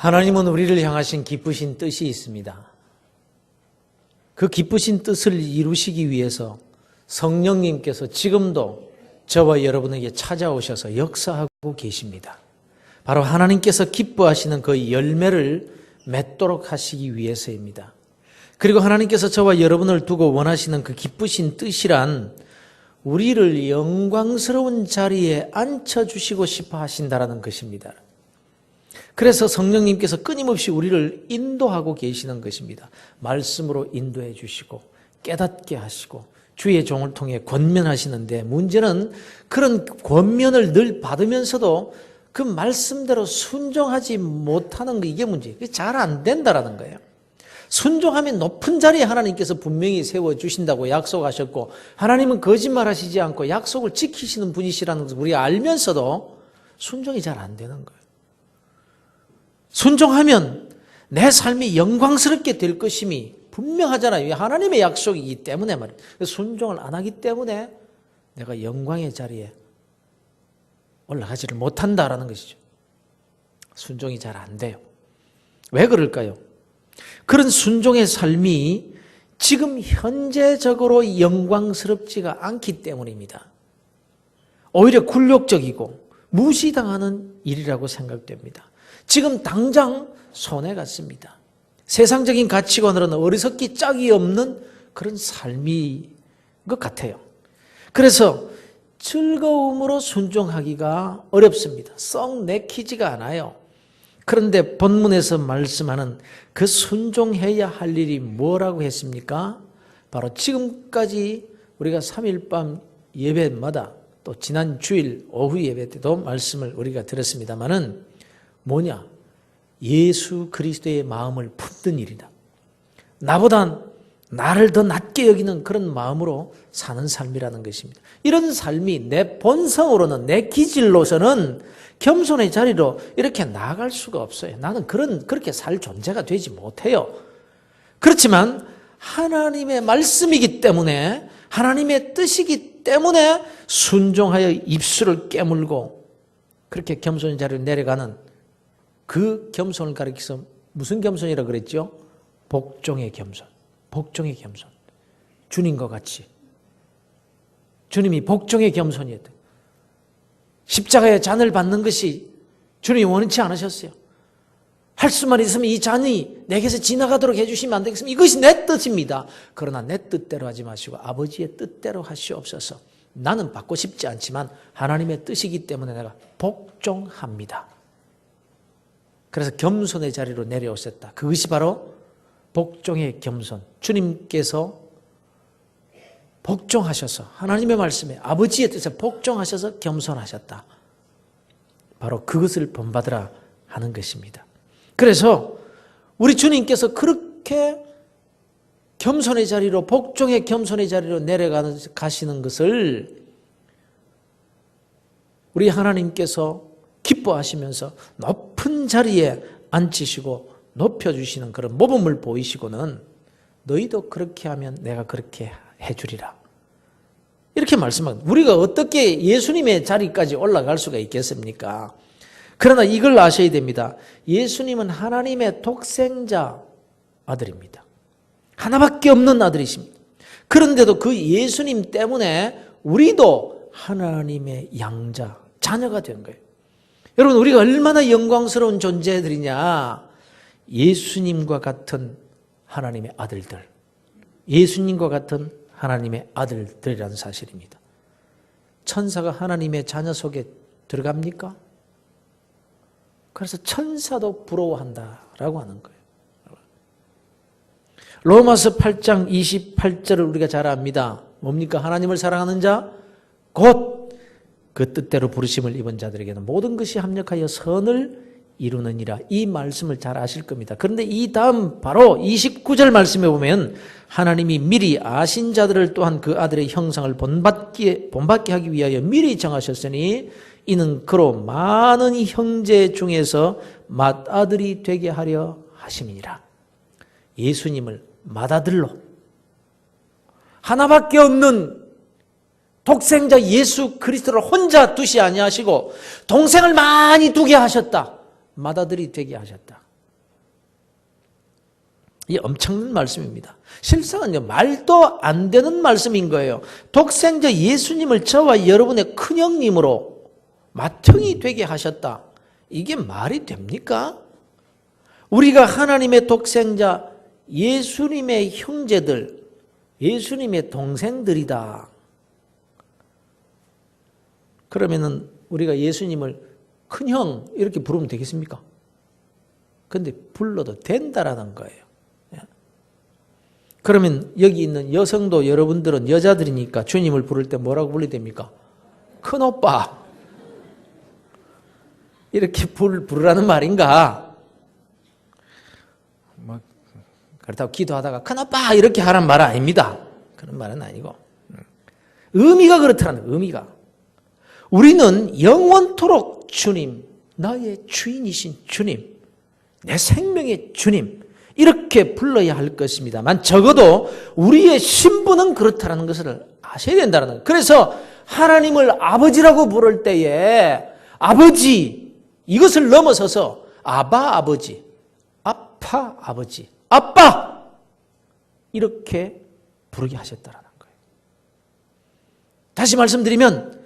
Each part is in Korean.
하나님은 우리를 향하신 기쁘신 뜻이 있습니다. 그 기쁘신 뜻을 이루시기 위해서 성령님께서 지금도 저와 여러분에게 찾아오셔서 역사하고 계십니다. 바로 하나님께서 기뻐하시는 그 열매를 맺도록 하시기 위해서입니다. 그리고 하나님께서 저와 여러분을 두고 원하시는 그 기쁘신 뜻이란 우리를 영광스러운 자리에 앉혀주시고 싶어 하신다는 것입니다. 그래서 성령님께서 끊임없이 우리를 인도하고 계시는 것입니다. 말씀으로 인도해 주시고 깨닫게 하시고 주의 종을 통해 권면하시는데, 문제는 그런 권면을 늘 받으면서도 그 말씀대로 순종하지 못하는 거, 이게 문제예요. 잘 안 된다라는 거예요. 순종하면 높은 자리에 하나님께서 분명히 세워주신다고 약속하셨고, 하나님은 거짓말하시지 않고 약속을 지키시는 분이시라는 것을 우리가 알면서도 순종이 잘 안 되는 거예요. 순종하면 내 삶이 영광스럽게 될 것임이 분명하잖아요. 하나님의 약속이기 때문에 말이에요. 순종을 안 하기 때문에 내가 영광의 자리에 올라가지를 못한다라는 것이죠. 순종이 잘 안 돼요. 왜 그럴까요? 그런 순종의 삶이 지금 현재적으로 영광스럽지가 않기 때문입니다. 오히려 굴욕적이고 무시당하는 일이라고 생각됩니다. 지금 당장 손해 같습니다. 세상적인 가치관으로는 어리석기 짝이 없는 그런 삶인 것 같아요. 그래서 즐거움으로 순종하기가 어렵습니다. 썩 내키지가 않아요. 그런데 본문에서 말씀하는 그 순종해야 할 일이 뭐라고 했습니까? 바로 지금까지 우리가 3일밤 예배마다 또 지난 주일 오후 예배 때도 말씀을 우리가 들었습니다마는 뭐냐? 예수 그리스도의 마음을 품는 일이다. 나보다 나를 더 낮게 여기는 그런 마음으로 사는 삶이라는 것입니다. 이런 삶이 내 본성으로는, 내 기질로서는 겸손의 자리로 이렇게 나아갈 수가 없어요. 나는 그렇게 살 존재가 되지 못해요. 그렇지만 하나님의 말씀이기 때문에, 하나님의 뜻이기 때문에 순종하여 입술을 깨물고 그렇게 겸손의 자리로 내려가는 그 겸손을 가리켜서 무슨 겸손이라고 그랬죠? 복종의 겸손. 복종의 겸손. 주님과 같이. 주님이 복종의 겸손이었다. 십자가의 잔을 받는 것이 주님이 원치 않으셨어요. 할 수만 있으면 이 잔이 내게서 지나가도록 해주시면 안 되겠습니까? 이것이 내 뜻입니다. 그러나 내 뜻대로 하지 마시고 아버지의 뜻대로 하시옵소서. 나는 받고 싶지 않지만 하나님의 뜻이기 때문에 내가 복종합니다. 그래서 겸손의 자리로 내려오셨다. 그것이 바로 복종의 겸손. 주님께서 복종하셔서 하나님의 말씀에 아버지의 뜻에 복종하셔서 겸손하셨다. 바로 그것을 본받으라 하는 것입니다. 그래서 우리 주님께서 그렇게 겸손의 자리로, 복종의 겸손의 자리로 내려가시는 것을 우리 하나님께서 기뻐하시면서 높은 자리에 앉히시고 높여주시는 그런 모범을 보이시고는 너희도 그렇게 하면 내가 그렇게 해주리라. 이렇게 말씀합니다. 우리가 어떻게 예수님의 자리까지 올라갈 수가 있겠습니까? 그러나 이걸 아셔야 됩니다. 예수님은 하나님의 독생자 아들입니다. 하나밖에 없는 아들이십니다. 그런데도 그 예수님 때문에 우리도 하나님의 양자, 자녀가 된 거예요. 여러분, 우리가 얼마나 영광스러운 존재들이냐. 예수님과 같은 하나님의 아들들, 예수님과 같은 하나님의 아들들이라는 사실입니다. 천사가 하나님의 자녀 속에 들어갑니까? 그래서 천사도 부러워한다라고 하는 거예요. 로마서 8장 28절을 우리가 잘 압니다. 뭡니까? 하나님을 사랑하는 자, 곧 그 뜻대로 부르심을 입은 자들에게는 모든 것이 합력하여 선을 이루느니라. 이 말씀을 잘 아실 겁니다. 그런데 이 다음 바로 29절 말씀에 보면 하나님이 미리 아신 자들을 또한 그 아들의 형상을 본받게 하기 위하여 미리 정하셨으니 이는 그로 많은 형제 중에서 맏아들이 되게 하려 하심이니라. 예수님을 맏아들로, 하나밖에 없는 독생자 예수 그리스도를 혼자 두시 아니하시고 동생을 많이 두게 하셨다. 맏아들이 되게 하셨다. 이 엄청난 말씀입니다. 실상은 말도 안 되는 말씀인 거예요. 독생자 예수님을 저와 여러분의 큰형님으로 맏형이 되게 하셨다. 이게 말이 됩니까? 우리가 하나님의 독생자 예수님의 형제들, 예수님의 동생들이다. 그러면은 우리가 예수님을 큰형 이렇게 부르면 되겠습니까? 근데 불러도 된다라는 거예요. 그러면 여기 있는 여성도 여러분들은 여자들이니까 주님을 부를 때 뭐라고 불러야 됩니까? 큰오빠. 이렇게 부르라는 말인가? 그렇다고 기도하다가 큰오빠 이렇게 하라는 말 아닙니다. 그런 말은 아니고. 의미가 그렇다는 거예요. 의미가. 우리는 영원토록 주님, 나의 주인이신 주님, 내 생명의 주님 이렇게 불러야 할 것입니다만 적어도 우리의 신분은 그렇다는 것을 아셔야 된다는 거예요. 그래서 하나님을 아버지라고 부를 때에 아버지 이것을 넘어서서 아바 아버지, 아파 아버지, 아빠 이렇게 부르게 하셨다는 거예요. 다시 말씀드리면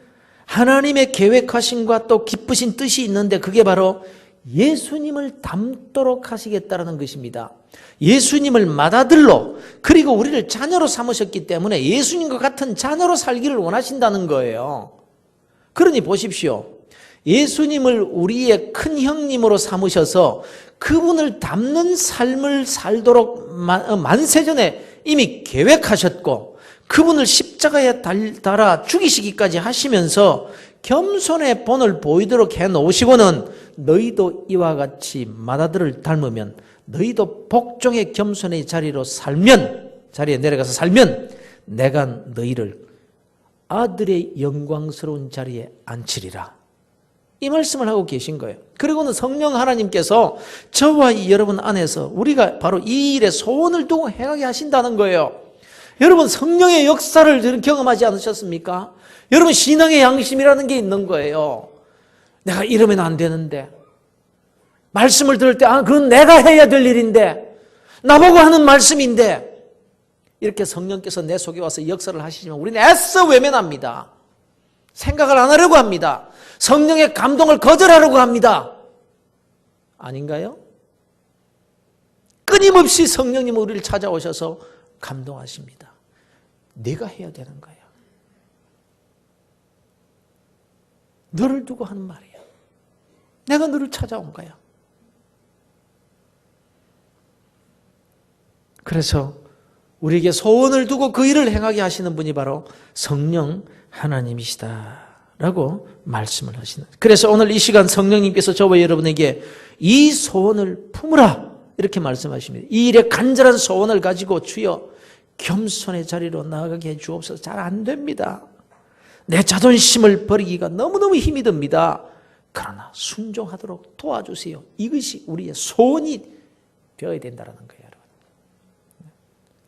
하나님의 계획하심과 또 기쁘신 뜻이 있는데 그게 바로 예수님을 닮도록 하시겠다는 것입니다. 예수님을 맏아들로 그리고 우리를 자녀로 삼으셨기 때문에 예수님과 같은 자녀로 살기를 원하신다는 거예요. 그러니 보십시오. 예수님을 우리의 큰 형님으로 삼으셔서 그분을 닮는 삶을 살도록 만세전에 이미 계획하셨고 그분을 십자가에 달아 죽이시기까지 하시면서 겸손의 본을 보이도록 해놓으시고는 너희도 이와 같이 맏아들을 닮으면 너희도 복종의 겸손의 자리에 내려가서 살면 내가 너희를 아들의 영광스러운 자리에 앉히리라. 이 말씀을 하고 계신 거예요. 그리고는 성령 하나님께서 저와 여러분 안에서 우리가 바로 이 일에 소원을 두고 행하게 하신다는 거예요. 여러분 성령의 역사를 경험하지 않으셨습니까? 여러분 신앙의 양심이라는 게 있는 거예요. 내가 이러면 안 되는데 말씀을 들을 때 그건 내가 해야 될 일인데 나보고 하는 말씀인데 이렇게 성령께서 내 속에 와서 역사를 하시지만 우리는 애써 외면합니다. 생각을 안 하려고 합니다. 성령의 감동을 거절하려고 합니다. 아닌가요? 끊임없이 성령님은 우리를 찾아오셔서 감동하십니다. 내가 해야 되는 거야. 너를 두고 하는 말이야. 내가 너를 찾아온 거야. 그래서 우리에게 소원을 두고 그 일을 행하게 하시는 분이 바로 성령 하나님이시다라고 말씀을 하시는. 그래서 오늘 이 시간 성령님께서 저와 여러분에게 이 소원을 품으라 이렇게 말씀하십니다. 이 일에 간절한 소원을 가지고 주여 겸손의 자리로 나아가게 해 주옵소서. 잘 안 됩니다. 내 자존심을 버리기가 너무너무 힘이 듭니다. 그러나 순종하도록 도와주세요. 이것이 우리의 소원이 되어야 된다는 거예요. 여러분.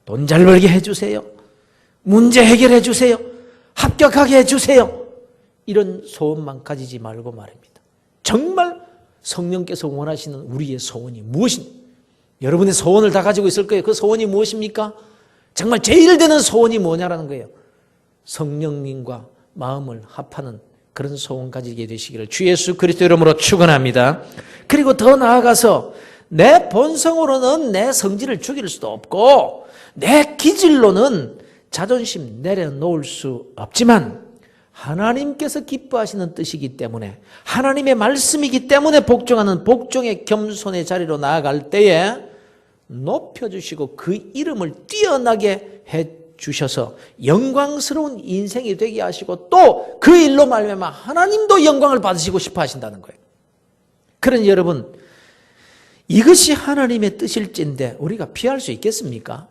돈 잘 벌게 해주세요. 문제 해결해 주세요. 합격하게 해주세요. 이런 소원만 가지지 말고 말입니다. 정말 성령께서 원하시는 우리의 소원이 무엇인가? 여러분의 소원을 다 가지고 있을 거예요. 그 소원이 무엇입니까? 정말 제일 되는 소원이 뭐냐라는 거예요. 성령님과 마음을 합하는 그런 소원 가지게 되시기를 주 예수 그리스도 이름으로 축원합니다. 그리고 더 나아가서 내 본성으로는 내 성질을 죽일 수도 없고 내 기질로는 자존심 내려놓을 수 없지만 하나님께서 기뻐하시는 뜻이기 때문에 하나님의 말씀이기 때문에 복종하는 복종의 겸손의 자리로 나아갈 때에 높여주시고 그 이름을 뛰어나게 해주셔서 영광스러운 인생이 되게 하시고 또 그 일로 말미암아 하나님도 영광을 받으시고 싶어 하신다는 거예요. 그러니 여러분 이것이 하나님의 뜻일진데 우리가 피할 수 있겠습니까?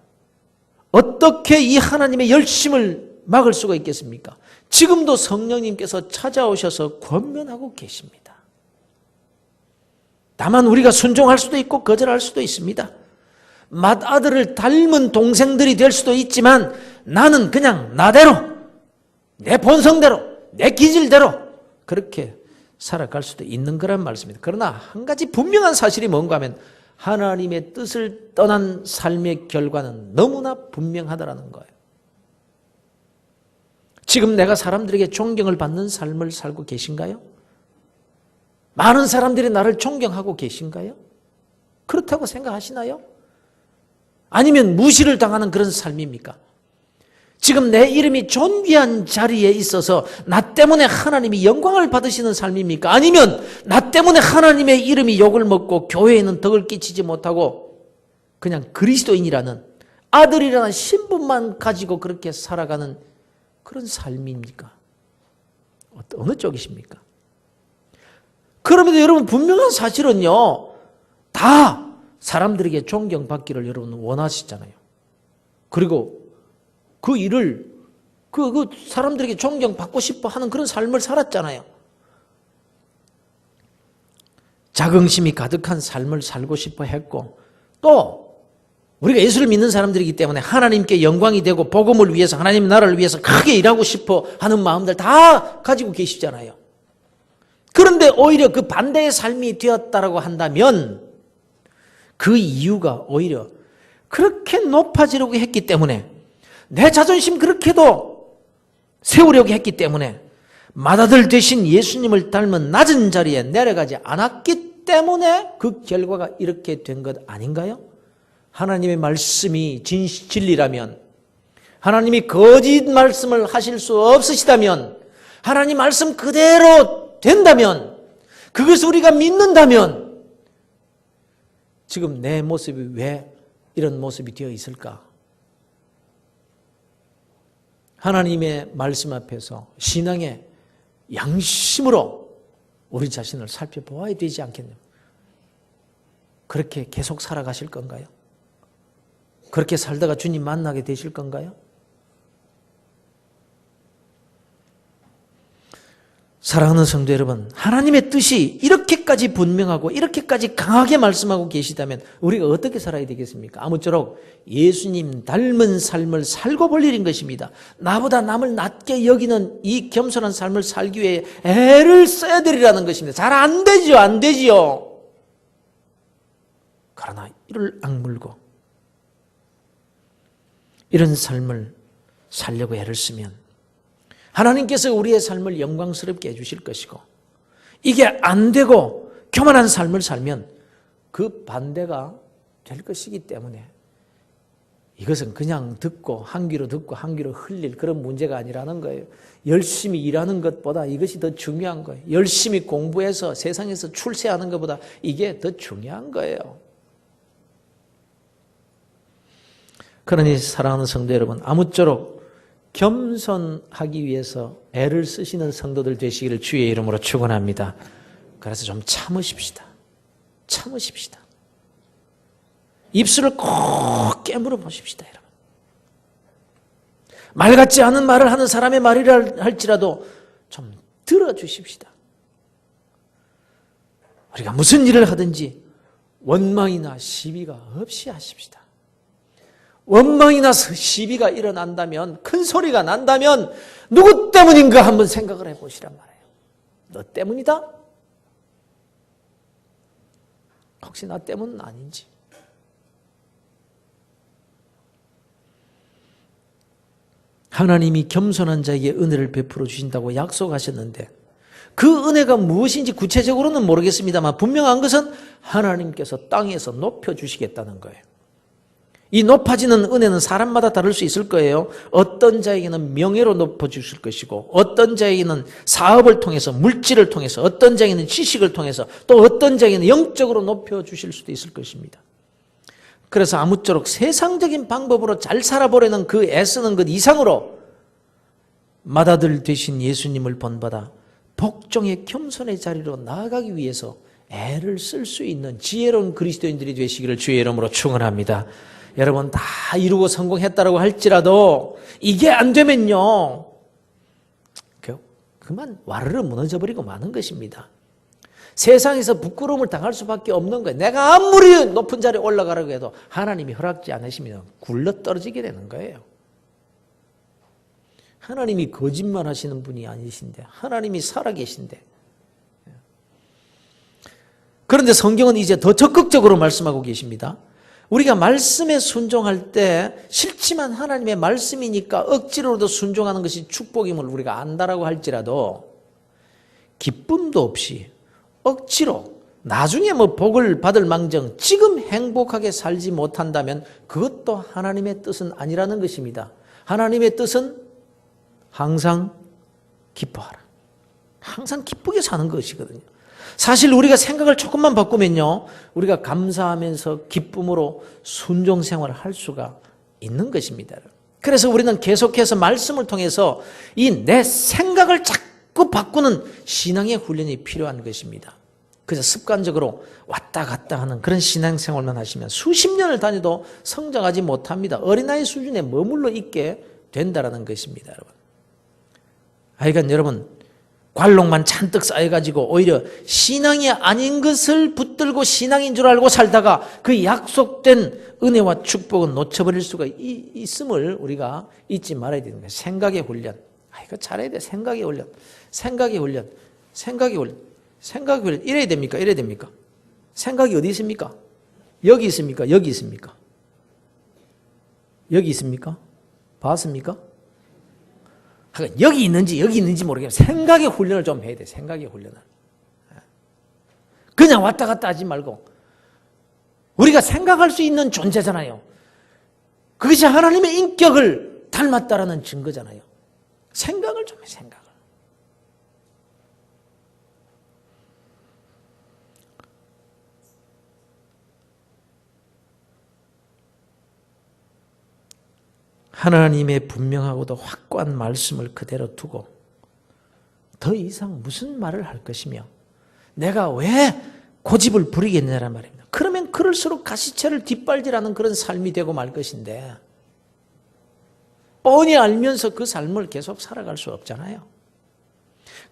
어떻게 이 하나님의 열심을 막을 수가 있겠습니까? 지금도 성령님께서 찾아오셔서 권면하고 계십니다. 다만 우리가 순종할 수도 있고 거절할 수도 있습니다. 맏아들을 닮은 동생들이 될 수도 있지만 나는 그냥 나대로 내 본성대로 내 기질대로 그렇게 살아갈 수도 있는 거란 말씀입니다. 그러나 한 가지 분명한 사실이 뭔가 하면 하나님의 뜻을 떠난 삶의 결과는 너무나 분명하다라는 거예요. 지금 내가 사람들에게 존경을 받는 삶을 살고 계신가요? 많은 사람들이 나를 존경하고 계신가요? 그렇다고 생각하시나요? 아니면 무시를 당하는 그런 삶입니까? 지금 내 이름이 존귀한 자리에 있어서 나 때문에 하나님이 영광을 받으시는 삶입니까? 아니면 나 때문에 하나님의 이름이 욕을 먹고 교회에는 덕을 끼치지 못하고 그냥 그리스도인이라는 아들이라는 신분만 가지고 그렇게 살아가는 그런 삶입니까? 어느 쪽이십니까? 그러면서 여러분 분명한 사실은요, 다 사람들에게 존경받기를 여러분은 원하시잖아요. 그리고 그 일을 그 사람들에게 존경받고 싶어 하는 그런 삶을 살았잖아요. 자긍심이 가득한 삶을 살고 싶어 했고, 또 우리가 예수를 믿는 사람들이기 때문에 하나님께 영광이 되고 복음을 위해서 하나님 나라를 위해서 크게 일하고 싶어 하는 마음들 다 가지고 계시잖아요. 그런데 오히려 그 반대의 삶이 되었다라고 한다면 그 이유가 오히려 그렇게 높아지려고 했기 때문에, 내 자존심 그렇게도 세우려고 했기 때문에, 맏아들 되신 예수님을 닮은 낮은 자리에 내려가지 않았기 때문에 그 결과가 이렇게 된 것 아닌가요? 하나님의 말씀이 진리라면, 하나님이 거짓 말씀을 하실 수 없으시다면, 하나님 말씀 그대로 된다면, 그것을 우리가 믿는다면 지금 내 모습이 왜 이런 모습이 되어 있을까? 하나님의 말씀 앞에서 신앙의 양심으로 우리 자신을 살펴보아야 되지 않겠나요? 그렇게 계속 살아가실 건가요? 그렇게 살다가 주님 만나게 되실 건가요? 사랑하는 성도 여러분, 하나님의 뜻이 이렇게까지 분명하고 이렇게까지 강하게 말씀하고 계시다면 우리가 어떻게 살아야 되겠습니까? 아무쪼록 예수님 닮은 삶을 살고 볼 일인 것입니다. 나보다 남을 낮게 여기는 이 겸손한 삶을 살기 위해 애를 써야 되리라는 것입니다. 잘 안 되죠, 안 되지요. 그러나 이를 악물고 이런 삶을 살려고 애를 쓰면 하나님께서 우리의 삶을 영광스럽게 해주실 것이고, 이게 안 되고 교만한 삶을 살면 그 반대가 될 것이기 때문에 이것은 그냥 듣고 한 귀로 듣고 한 귀로 흘릴 그런 문제가 아니라는 거예요. 열심히 일하는 것보다 이것이 더 중요한 거예요. 열심히 공부해서 세상에서 출세하는 것보다 이게 더 중요한 거예요. 그러니 사랑하는 성도 여러분, 아무쪼록 겸손하기 위해서 애를 쓰시는 성도들 되시기를 주의 이름으로 축원합니다. 그래서 좀 참으십시다. 참으십시다. 입술을 꼭 깨물어 보십시다, 여러분. 말 같지 않은 말을 하는 사람의 말이라 할지라도 좀 들어주십시다. 우리가 무슨 일을 하든지 원망이나 시비가 없이 하십시다. 원망이나 시비가 일어난다면, 큰 소리가 난다면 누구 때문인가 한번 생각을 해보시란 말이에요. 너 때문이다? 혹시 나 때문은 아닌지. 하나님이 겸손한 자에게 은혜를 베풀어 주신다고 약속하셨는데, 그 은혜가 무엇인지 구체적으로는 모르겠습니다만 분명한 것은 하나님께서 땅에서 높여주시겠다는 거예요. 이 높아지는 은혜는 사람마다 다를 수 있을 거예요. 어떤 자에게는 명예로 높여주실 것이고, 어떤 자에게는 사업을 통해서, 물질을 통해서, 어떤 자에게는 지식을 통해서, 또 어떤 자에게는 영적으로 높여주실 수도 있을 것입니다. 그래서 아무쪼록 세상적인 방법으로 잘 살아보려는 그 애쓰는 것 이상으로 맏아들 되신 예수님을 본받아 복종의 겸손의 자리로 나아가기 위해서 애를 쓸 수 있는 지혜로운 그리스도인들이 되시기를 주의 이름으로 축원합니다. 여러분, 다 이루고 성공했다고 할지라도 이게 안 되면요, 그만 와르르 무너져버리고 마는 것입니다. 세상에서 부끄러움을 당할 수밖에 없는 거예요. 내가 아무리 높은 자리에 올라가라고 해도 하나님이 허락지 않으시면 굴러 떨어지게 되는 거예요. 하나님이 거짓말 하시는 분이 아니신데, 하나님이 살아계신데, 그런데 성경은 이제 더 적극적으로 말씀하고 계십니다. 우리가 말씀에 순종할 때 싫지만 하나님의 말씀이니까 억지로도 순종하는 것이 축복임을 우리가 안다라고 할지라도 기쁨도 없이 억지로 나중에 뭐 복을 받을 망정 지금 행복하게 살지 못한다면 그것도 하나님의 뜻은 아니라는 것입니다. 하나님의 뜻은 항상 기뻐하라. 항상 기쁘게 사는 것이거든요. 사실 우리가 생각을 조금만 바꾸면요, 우리가 감사하면서 기쁨으로 순종 생활을 할 수가 있는 것입니다. 그래서 우리는 계속해서 말씀을 통해서 이 내 생각을 자꾸 바꾸는 신앙의 훈련이 필요한 것입니다. 그래서 습관적으로 왔다 갔다 하는 그런 신앙생활만 하시면 수십 년을 다녀도 성장하지 못합니다. 어린아이 수준에 머물러 있게 된다는 것입니다. 여러분. 하여간 여러분, 관록만 잔뜩 쌓여가지고 오히려 신앙이 아닌 것을 붙들고 신앙인 줄 알고 살다가 그 약속된 은혜와 축복은 놓쳐버릴 수가 있음을 우리가 잊지 말아야 되는 거예요. 생각의 훈련. 이거 잘해야 돼. 생각의 훈련. 생각의 훈련. 생각의 훈련. 생각의 훈련. 이래야 됩니까? 이래야 됩니까? 생각이 어디 있습니까? 여기 있습니까? 여기 있습니까? 여기 있습니까? 봤습니까? 여기 있는지 모르겠어요. 생각의 훈련을 좀 해야 돼. 생각의 훈련을. 그냥 왔다 갔다 하지 말고 우리가 생각할 수 있는 존재잖아요. 그것이 하나님의 인격을 닮았다라는 증거잖아요. 생각을 좀 해. 생각을. 하나님의 분명하고도 확고한 말씀을 그대로 두고 더 이상 무슨 말을 할 것이며 내가 왜 고집을 부리겠냐란 말입니다. 그러면 그럴수록 가시채를 뒷발질하는 그런 삶이 되고 말 것인데 뻔히 알면서 그 삶을 계속 살아갈 수 없잖아요.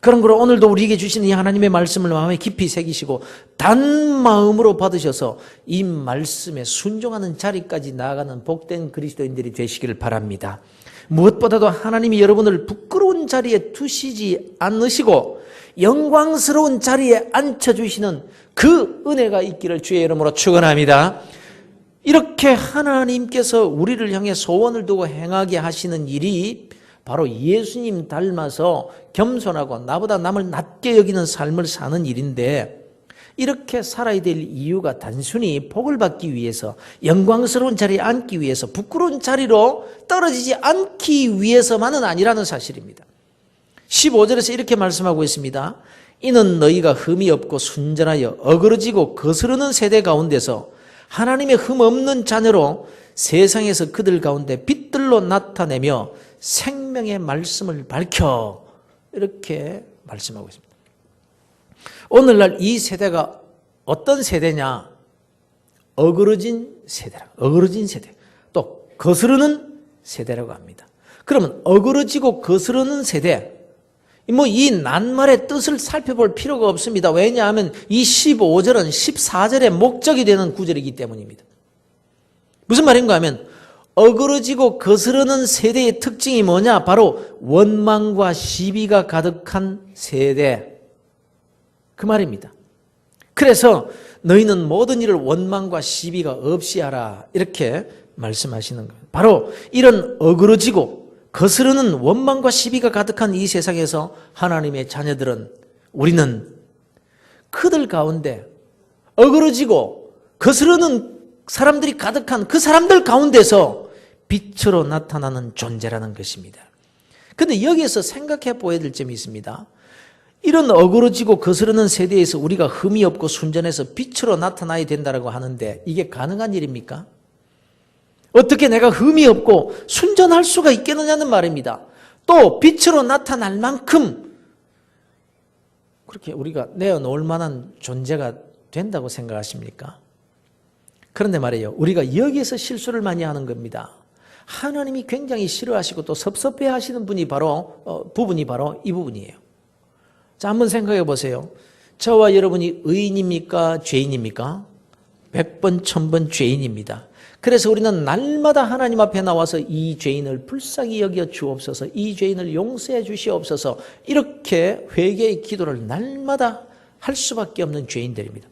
그런 걸 오늘도 우리에게 주시는 이 하나님의 말씀을 마음에 깊이 새기시고 단 마음으로 받으셔서 이 말씀에 순종하는 자리까지 나아가는 복된 그리스도인들이 되시기를 바랍니다. 무엇보다도 하나님이 여러분을 부끄러운 자리에 두시지 않으시고 영광스러운 자리에 앉혀주시는 그 은혜가 있기를 주의 이름으로 축원합니다. 이렇게 하나님께서 우리를 향해 소원을 두고 행하게 하시는 일이 바로 예수님 닮아서 겸손하고 나보다 남을 낮게 여기는 삶을 사는 일인데 이렇게 살아야 될 이유가 단순히 복을 받기 위해서 영광스러운 자리에 앉기 위해서 부끄러운 자리로 떨어지지 않기 위해서만은 아니라는 사실입니다. 15절에서 이렇게 말씀하고 있습니다. 이는 너희가 흠이 없고 순전하여 어그러지고 거스르는 세대 가운데서 하나님의 흠 없는 자녀로 세상에서 그들 가운데 빛들로 나타내며 생명의 말씀을 밝혀 이렇게 말씀하고 있습니다. 오늘날 이 세대가 어떤 세대냐? 어그러진 세대라. 어그러진 세대. 또 거스르는 세대라고 합니다. 그러면 어그러지고 거스르는 세대. 이 낱말의 뜻을 살펴볼 필요가 없습니다. 왜냐하면 이 15절은 14절의 목적이 되는 구절이기 때문입니다. 무슨 말인가 하면 어그러지고 거스르는 세대의 특징이 뭐냐? 바로 원망과 시비가 가득한 세대. 그 말입니다. 그래서 너희는 모든 일을 원망과 시비가 없이 하라. 이렇게 말씀하시는 거예요. 바로 이런 어그러지고 거스르는 원망과 시비가 가득한 이 세상에서 하나님의 자녀들은 우리는 그들 가운데 어그러지고 거스르는 사람들이 가득한 그 사람들 가운데서 빛으로 나타나는 존재라는 것입니다. 그런데 여기에서 생각해 보아야 될 점이 있습니다. 이런 어그러지고 거스르는 세대에서 우리가 흠이 없고 순전해서 빛으로 나타나야 된다고 하는데 이게 가능한 일입니까? 어떻게 내가 흠이 없고 순전할 수가 있겠느냐는 말입니다. 또 빛으로 나타날 만큼 그렇게 우리가 내어놓을 만한 존재가 된다고 생각하십니까? 그런데 말이에요. 우리가 여기에서 실수를 많이 하는 겁니다. 하나님이 굉장히 싫어하시고 또 섭섭해하시는 부분이 바로 이 부분이에요. 자, 한번 생각해 보세요. 저와 여러분이 의인입니까? 죄인입니까? 100번, 1000번 죄인입니다. 그래서 우리는 날마다 하나님 앞에 나와서 이 죄인을 불쌍히 여겨 주옵소서, 이 죄인을 용서해 주시옵소서 이렇게 회개의 기도를 날마다 할 수밖에 없는 죄인들입니다.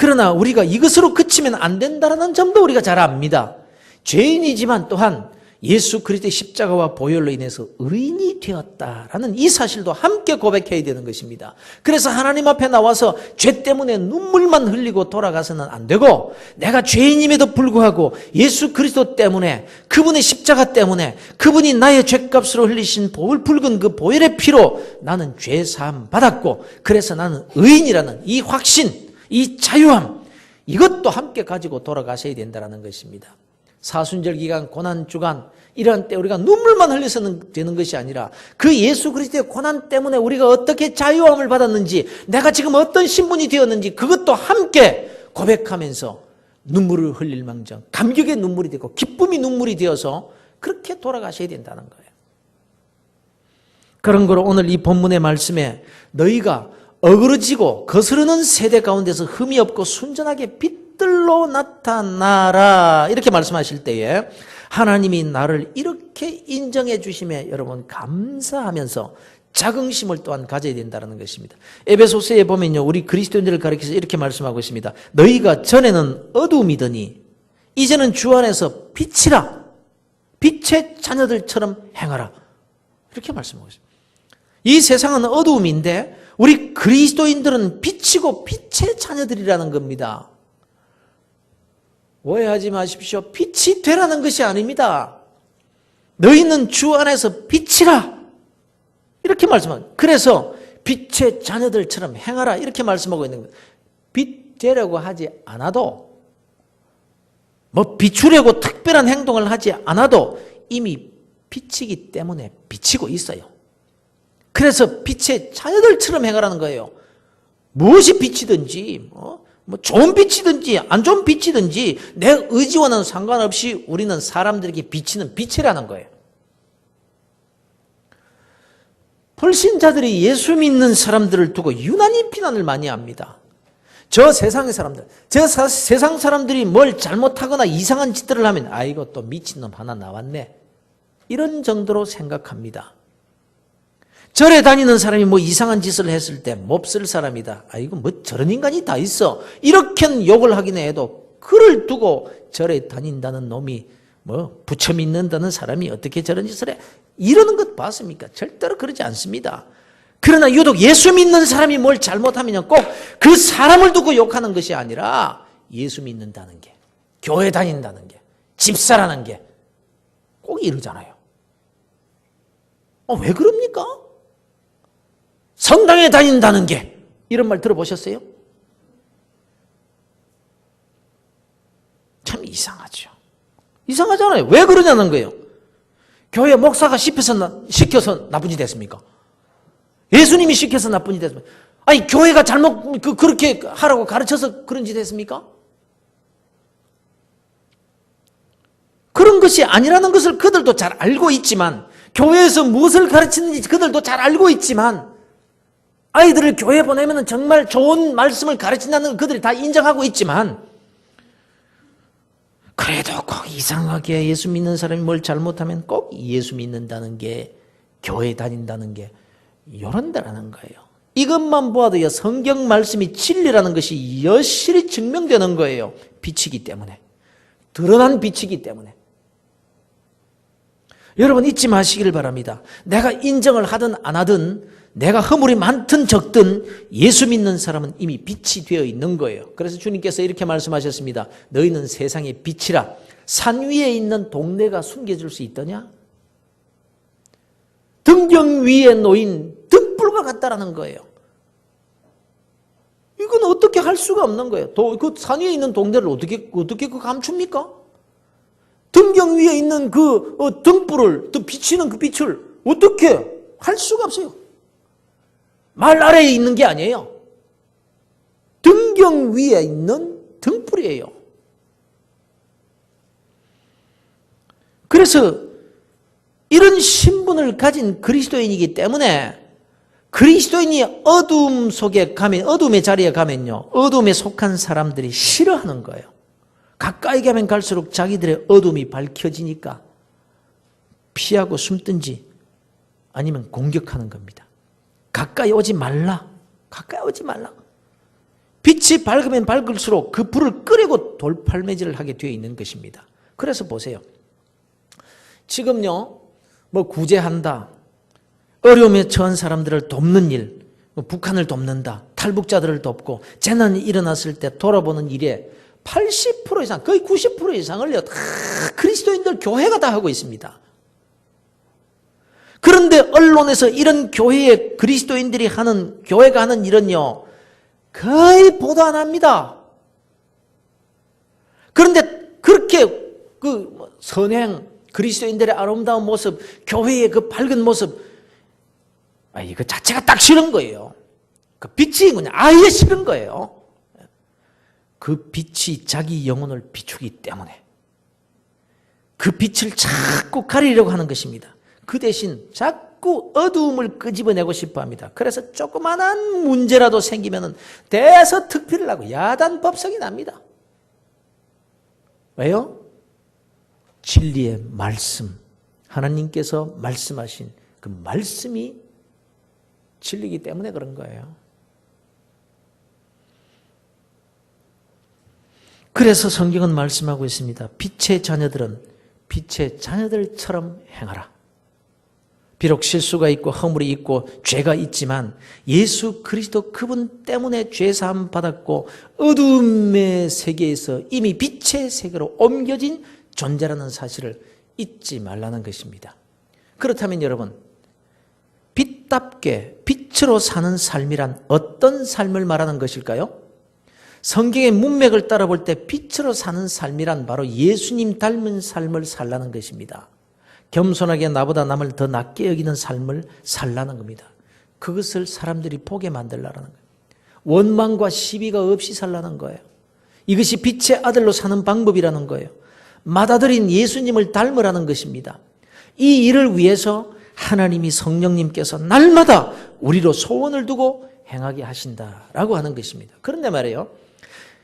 그러나 우리가 이것으로 그치면 안 된다는 점도 우리가 잘 압니다. 죄인이지만 또한 예수 그리스도의 십자가와 보혈로 인해서 의인이 되었다라는 이 사실도 함께 고백해야 되는 것입니다. 그래서 하나님 앞에 나와서 죄 때문에 눈물만 흘리고 돌아가서는 안 되고, 내가 죄인임에도 불구하고 예수 그리스도 때문에, 그분의 십자가 때문에, 그분이 나의 죄값으로 흘리신 붉은 그 보혈의 피로 나는 죄 사함 받았고, 그래서 나는 의인이라는 이 확신, 이 자유함, 이것도 함께 가지고 돌아가셔야 된다는 것입니다. 사순절 기간, 고난 주간, 이러한 때 우리가 눈물만 흘려서는 되는 것이 아니라 그 예수 그리스도의 고난 때문에 우리가 어떻게 자유함을 받았는지, 내가 지금 어떤 신분이 되었는지 그것도 함께 고백하면서 눈물을 흘릴 망정 감격의 눈물이 되고 기쁨이 눈물이 되어서 그렇게 돌아가셔야 된다는 거예요. 그런 거로 오늘 이 본문의 말씀에 너희가 어그러지고 거스르는 세대 가운데서 흠이 없고 순전하게 빛들로 나타나라, 이렇게 말씀하실 때에 하나님이 나를 이렇게 인정해 주심에 여러분 감사하면서 자긍심을 또한 가져야 된다는 것입니다. 에베소서에 보면요, 우리 그리스도인들을 가리켜서 이렇게 말씀하고 있습니다. 너희가 전에는 어두움이더니 이제는 주 안에서 빛이라, 빛의 자녀들처럼 행하라, 이렇게 말씀하고 있습니다. 이 세상은 어두움인데 우리 그리스도인들은 빛이고 빛의 자녀들이라는 겁니다. 오해하지 마십시오. 빛이 되라는 것이 아닙니다. 너희는 주 안에서 빛이라, 이렇게 말씀합니다. 그래서 빛의 자녀들처럼 행하라, 이렇게 말씀하고 있는 거예요. 빛 되려고 하지 않아도, 뭐 비추려고 특별한 행동을 하지 않아도 이미 빛이기 때문에 비치고 있어요. 그래서 빛의 자녀들처럼 행하라는 거예요. 무엇이 빛이든지, 뭐 좋은 빛이든지 안 좋은 빛이든지 내 의지와는 상관없이 우리는 사람들에게 비치는 빛이라는 거예요. 불신자들이 예수 믿는 사람들을 두고 유난히 비난을 많이 합니다. 저 세상의 사람들, 세상 사람들이 뭘 잘못하거나 이상한 짓들을 하면 아이고 또 미친놈 하나 나왔네, 이런 정도로 생각합니다. 절에 다니는 사람이 뭐 이상한 짓을 했을 때 몹쓸 사람이다, 아이고 뭐 저런 인간이 다 있어, 이렇게 욕을 하긴 해도 그를 두고 절에 다닌다는 놈이 뭐 부처 믿는다는 사람이 어떻게 저런 짓을 해, 이러는 것 봤습니까? 절대로 그러지 않습니다. 그러나 유독 예수 믿는 사람이 뭘 잘못하면 꼭 그 사람을 두고 욕하는 것이 아니라 예수 믿는다는 게, 교회 다닌다는 게, 집사라는 게 꼭 이러잖아요. 왜 그럽니까? 성당에 다닌다는 게, 이런 말 들어보셨어요? 참 이상하죠. 이상하잖아요. 왜 그러냐는 거예요. 교회 목사가 시켜서 나쁜 짓 했습니까? 예수님이 시켜서 나쁜 짓 했습니까? 아니 교회가 잘못 그렇게 하라고 가르쳐서 그런 짓 했습니까? 그런 것이 아니라는 것을 그들도 잘 알고 있지만, 교회에서 무엇을 가르치는지 그들도 잘 알고 있지만, 아이들을 교회 보내면 정말 좋은 말씀을 가르친다는 걸 그들이 다 인정하고 있지만, 그래도 꼭 이상하게 예수 믿는 사람이 뭘 잘못하면 꼭 예수 믿는다는 게, 교회 다닌다는 게 이런다라는 거예요. 이것만 보아도요, 성경 말씀이 진리라는 것이 여실히 증명되는 거예요. 빛이기 때문에, 드러난 빛이기 때문에. 여러분 잊지 마시기를 바랍니다. 내가 인정을 하든 안 하든, 내가 허물이 많든 적든 예수 믿는 사람은 이미 빛이 되어 있는 거예요. 그래서 주님께서 이렇게 말씀하셨습니다. 너희는 세상의 빛이라. 산 위에 있는 동네가 숨겨질 수 있더냐? 등경 위에 놓인 등불과 같다라는 거예요. 이건 어떻게 할 수가 없는 거예요. 그 산 위에 있는 동네를 어떻게 그 감춥니까? 등경 위에 있는 그 등불을, 또 비치는 그 빛을 어떻게 할 수가 없어요. 말 아래에 있는 게 아니에요. 등경 위에 있는 등불이에요. 그래서 이런 신분을 가진 그리스도인이기 때문에, 그리스도인이 어둠 속에 가면, 어둠의 자리에 가면요, 어둠에 속한 사람들이 싫어하는 거예요. 가까이 가면 갈수록 자기들의 어둠이 밝혀지니까 피하고 숨든지 아니면 공격하는 겁니다. 가까이 오지 말라. 가까이 오지 말라. 빛이 밝으면 밝을수록 그 불을 끄려고 돌팔매질을 하게 되어 있는 것입니다. 그래서 보세요. 지금요, 뭐 구제한다, 어려움에 처한 사람들을 돕는 일, 북한을 돕는다, 탈북자들을 돕고 재난이 일어났을 때 돌아보는 일에 80% 이상, 거의 90% 이상을요, 다 그리스도인들 교회가 다 하고 있습니다. 그런데 언론에서 이런 교회에 그리스도인들이 하는, 교회가 하는 일은요, 거의 보도 안 합니다. 그런데 그렇게 그 선행, 그리스도인들의 아름다운 모습, 교회의 그 밝은 모습, 이거 자체가 딱 싫은 거예요. 그 빛이 그냥 아예 싫은 거예요. 그 빛이 자기 영혼을 비추기 때문에 그 빛을 자꾸 가리려고 하는 것입니다. 그 대신 자꾸 어두움을 끄집어내고 싶어 합니다. 그래서 조그만한 문제라도 생기면 대서특필을 하고 야단법석이 납니다. 왜요? 진리의 말씀, 하나님께서 말씀하신 그 말씀이 진리이기 때문에 그런 거예요. 그래서 성경은 말씀하고 있습니다. 빛의 자녀들은 빛의 자녀들처럼 행하라. 비록 실수가 있고 허물이 있고 죄가 있지만 예수 그리스도 그분 때문에 죄사함 받았고 어둠의 세계에서 이미 빛의 세계로 옮겨진 존재라는 사실을 잊지 말라는 것입니다. 그렇다면 여러분, 빛답게 빛으로 사는 삶이란 어떤 삶을 말하는 것일까요? 성경의 문맥을 따라볼 때 빛으로 사는 삶이란 바로 예수님 닮은 삶을 살라는 것입니다. 겸손하게 나보다 남을 더 낮게 여기는 삶을 살라는 겁니다. 그것을 사람들이 보게 만들라는 거예요. 원망과 시비가 없이 살라는 거예요. 이것이 빛의 아들로 사는 방법이라는 거예요. 맏아들인 예수님을 닮으라는 것입니다. 이 일을 위해서 하나님이 성령님께서 날마다 우리로 소원을 두고 행하게 하신다라고 하는 것입니다. 그런데 말이에요,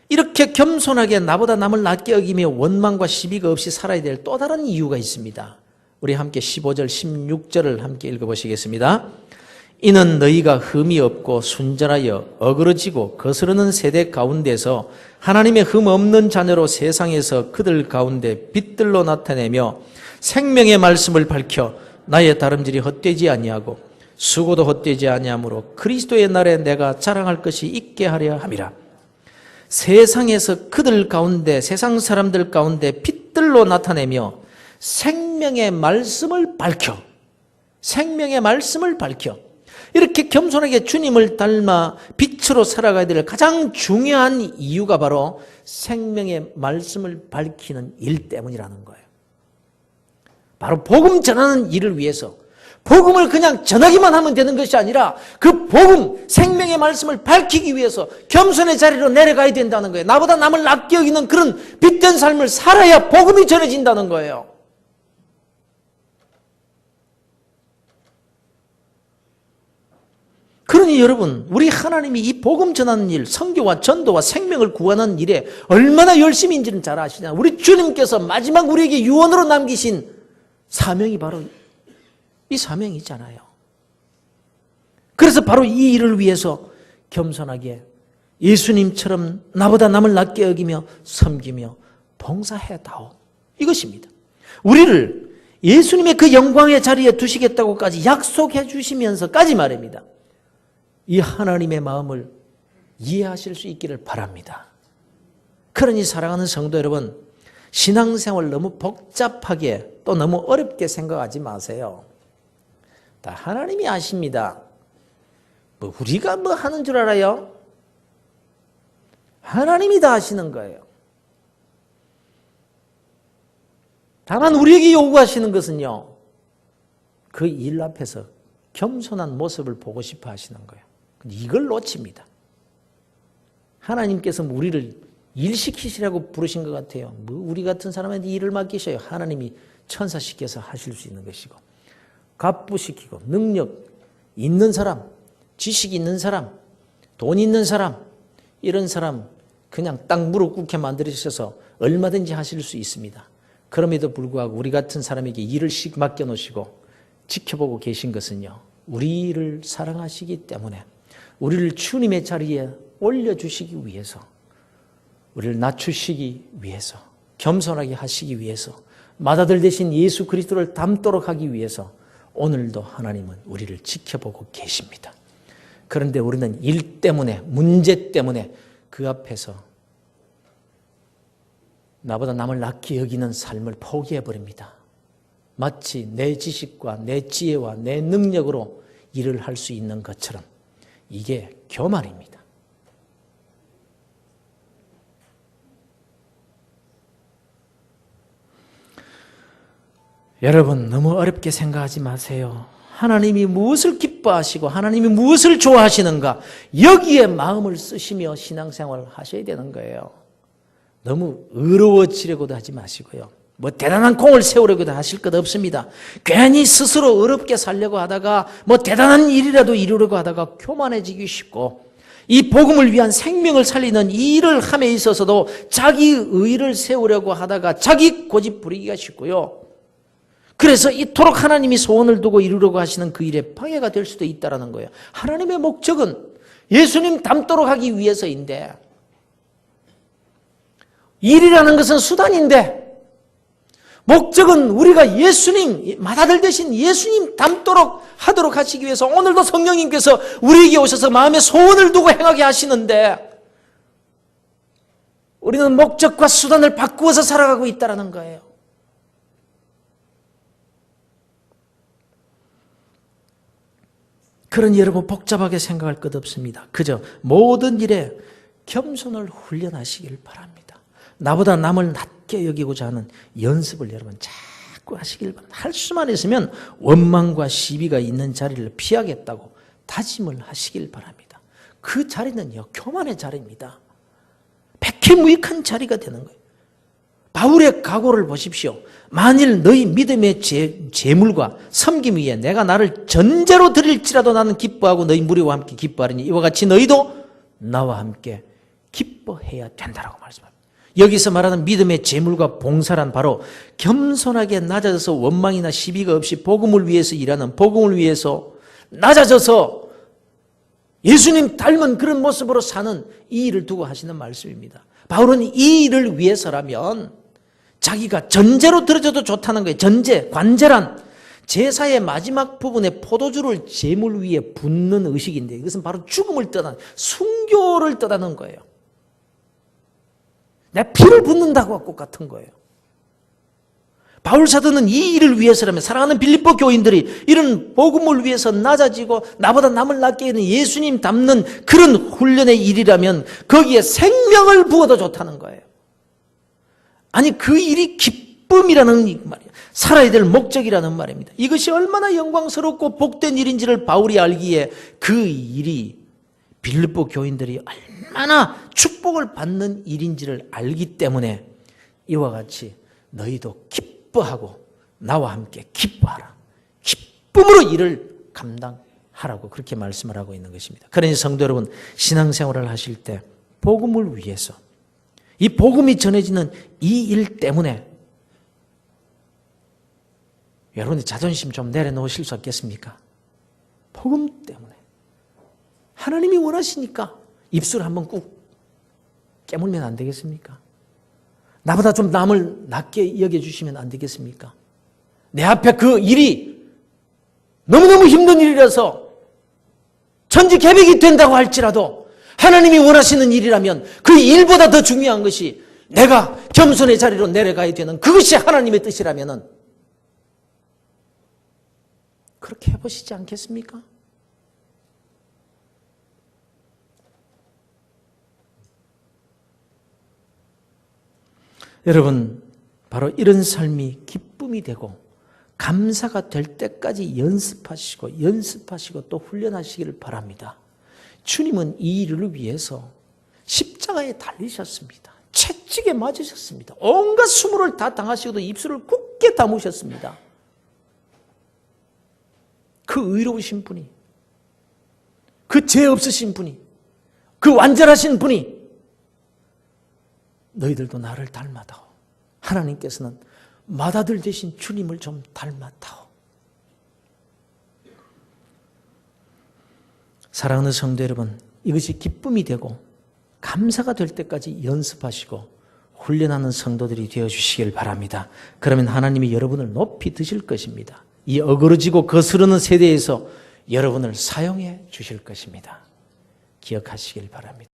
이렇게 겸손하게 나보다 남을 낮게 여기며 원망과 시비가 없이 살아야 될 또 다른 이유가 있습니다. 우리 함께 15절, 16절을 함께 읽어보시겠습니다. 이는 너희가 흠이 없고 순전하여 어그러지고 거스르는 세대 가운데서 하나님의 흠 없는 자녀로 세상에서 그들 가운데 빛들로 나타내며 생명의 말씀을 밝혀 나의 다름질이 헛되지 아니하고 수고도 헛되지 아니하므로 그리스도의 날에 내가 자랑할 것이 있게 하려 함이라. 세상에서 그들 가운데, 세상 사람들 가운데 빛들로 나타내며 생명의 말씀을 밝혀, 생명의 말씀을 밝혀, 이렇게 겸손하게 주님을 닮아 빛으로 살아가야 될 가장 중요한 이유가 바로 생명의 말씀을 밝히는 일 때문이라는 거예요. 바로 복음 전하는 일을 위해서, 복음을 그냥 전하기만 하면 되는 것이 아니라 그 복음, 생명의 말씀을 밝히기 위해서 겸손의 자리로 내려가야 된다는 거예요. 나보다 남을 낮게 여기는 그런 빛된 삶을 살아야 복음이 전해진다는 거예요. 그러니 여러분, 우리 하나님이 이 복음 전하는 일, 선교와 전도와 생명을 구하는 일에 얼마나 열심인지는 잘 아시잖아요. 우리 주님께서 마지막 우리에게 유언으로 남기신 사명이 바로 이 사명이잖아요. 그래서 바로 이 일을 위해서 겸손하게 예수님처럼 나보다 남을 낮게 여기며 섬기며 봉사해다오, 이것입니다. 우리를 예수님의 그 영광의 자리에 두시겠다고까지 약속해 주시면서까지 말입니다. 이 하나님의 마음을 이해하실 수 있기를 바랍니다. 그러니 사랑하는 성도 여러분, 신앙생활 너무 복잡하게 또 너무 어렵게 생각하지 마세요. 다 하나님이 아십니다. 뭐 우리가 뭐 하는 줄 알아요? 하나님이 다 하시는 거예요. 다만 우리에게 요구하시는 것은요, 그 일 앞에서 겸손한 모습을 보고 싶어 하시는 거예요. 이걸 놓칩니다. 하나님께서 우리를 일시키시라고 부르신 것 같아요. 뭐 우리 같은 사람한테 일을 맡기셔요. 하나님이 천사시켜서 하실 수 있는 것이고, 갑부시키고, 능력 있는 사람, 지식 있는 사람, 돈 있는 사람, 이런 사람 그냥 딱 무릎 꿇게 만들으셔서 얼마든지 하실 수 있습니다. 그럼에도 불구하고 우리 같은 사람에게 일을 맡겨놓으시고 지켜보고 계신 것은요, 우리를 사랑하시기 때문에, 우리를 주님의 자리에 올려주시기 위해서, 우리를 낮추시기 위해서, 겸손하게 하시기 위해서, 맏아들 되신 예수 그리스도를 닮도록 하기 위해서 오늘도 하나님은 우리를 지켜보고 계십니다. 그런데 우리는 일 때문에, 문제 때문에 그 앞에서 나보다 남을 낮게 여기는 삶을 포기해버립니다. 마치 내 지식과 내 지혜와 내 능력으로 일을 할 수 있는 것처럼. 이게 교만입니다. 여러분, 너무 어렵게 생각하지 마세요. 하나님이 무엇을 기뻐하시고 하나님이 무엇을 좋아하시는가, 여기에 마음을 쓰시며 신앙생활을 하셔야 되는 거예요. 너무 어려워지려고도 하지 마시고요. 뭐 대단한 공을 세우려고도 하실 것 없습니다. 괜히 스스로 어렵게 살려고 하다가 뭐 대단한 일이라도 이루려고 하다가 교만해지기 쉽고, 이 복음을 위한 생명을 살리는 이 일을 함에 있어서도 자기 의를 세우려고 하다가 자기 고집 부리기가 쉽고요. 그래서 이토록 하나님이 소원을 두고 이루려고 하시는 그 일에 방해가 될 수도 있다는 거예요. 하나님의 목적은 예수님 닮도록 하기 위해서인데, 일이라는 것은 수단인데 목적은 우리가 예수님, 맏아들 되신 예수님 닮도록 하도록 하시기 위해서 오늘도 성령님께서 우리에게 오셔서 마음의 소원을 두고 행하게 하시는데, 우리는 목적과 수단을 바꾸어서 살아가고 있다는 거예요. 그러니 여러분, 복잡하게 생각할 것 없습니다. 그저 모든 일에 겸손을 훈련하시길 바랍니다. 나보다 남을 낮게 여기고자 하는 연습을 여러분 자꾸 하시길 바랍니다. 할 수만 있으면 원망과 시비가 있는 자리를 피하겠다고 다짐을 하시길 바랍니다. 그 자리는요, 교만의 자리입니다. 백해무익한 자리가 되는 거예요. 바울의 각오를 보십시오. 만일 너희 믿음의 재물과 섬김 위에 내가 나를 전제로 드릴지라도 나는 기뻐하고 너희 무리와 함께 기뻐하리니 이와 같이 너희도 나와 함께 기뻐해야 된다라고 말씀합니다. 여기서 말하는 믿음의 재물과 봉사란 바로 겸손하게 낮아져서 원망이나 시비가 없이 복음을 위해서 일하는, 복음을 위해서 낮아져서 예수님 닮은 그런 모습으로 사는 이 일을 두고 하시는 말씀입니다. 바울은 이 일을 위해서라면 자기가 전제로 들어줘도 좋다는 거예요. 전제, 관제란 제사의 마지막 부분에 포도주를 제물 위에 붓는 의식인데, 이것은 바로 죽음을 뜻하는, 순교를 뜻하는 거예요. 내 피를 붓는다고 똑같은 거예요. 바울 사도는 이 일을 위해서라면, 사랑하는 빌립보 교인들이 이런 복음을 위해서 낮아지고 나보다 남을 낮게 하는 예수님 닮는 그런 훈련의 일이라면 거기에 생명을 부어도 좋다는 거예요. 아니, 그 일이 기쁨이라는 말이에요. 살아야 될 목적이라는 말입니다. 이것이 얼마나 영광스럽고 복된 일인지를 바울이 알기에 그 일이 빌립보 교인들이 얼마나 축복을 받는 일인지를 알기 때문에 이와 같이 너희도 기뻐하고 나와 함께 기뻐하라. 기쁨으로 일을 감당하라고 그렇게 말씀을 하고 있는 것입니다. 그러니 성도 여러분, 신앙생활을 하실 때 복음을 위해서, 이 복음이 전해지는 이 일 때문에 여러분의 자존심 좀 내려놓으실 수 없겠습니까? 복음 때문에. 하나님이 원하시니까 입술 한번 꾹 깨물면 안 되겠습니까? 나보다 좀 남을 낮게 여겨주시면 안 되겠습니까? 내 앞에 그 일이 너무너무 힘든 일이라서 천지개벽이 된다고 할지라도 하나님이 원하시는 일이라면 그 일보다 더 중요한 것이 내가 겸손의 자리로 내려가야 되는 그것이 하나님의 뜻이라면 그렇게 해보시지 않겠습니까? 여러분, 바로 이런 삶이 기쁨이 되고 감사가 될 때까지 연습하시고 또 훈련하시기를 바랍니다. 주님은 이 일을 위해서 십자가에 달리셨습니다. 채찍에 맞으셨습니다. 온갖 수모를 다 당하시고도 입술을 굳게 다무셨습니다. 그 의로우신 분이, 그 죄 없으신 분이, 그 완전하신 분이 너희들도 나를 닮아다오. 하나님께서는 맏아들 되신 주님을 좀 닮았다오. 사랑하는 성도 여러분, 이것이 기쁨이 되고 감사가 될 때까지 연습하시고 훈련하는 성도들이 되어주시길 바랍니다. 그러면 하나님이 여러분을 높이 드실 것입니다. 이 어그러지고 거스르는 세대에서 여러분을 사용해 주실 것입니다. 기억하시길 바랍니다.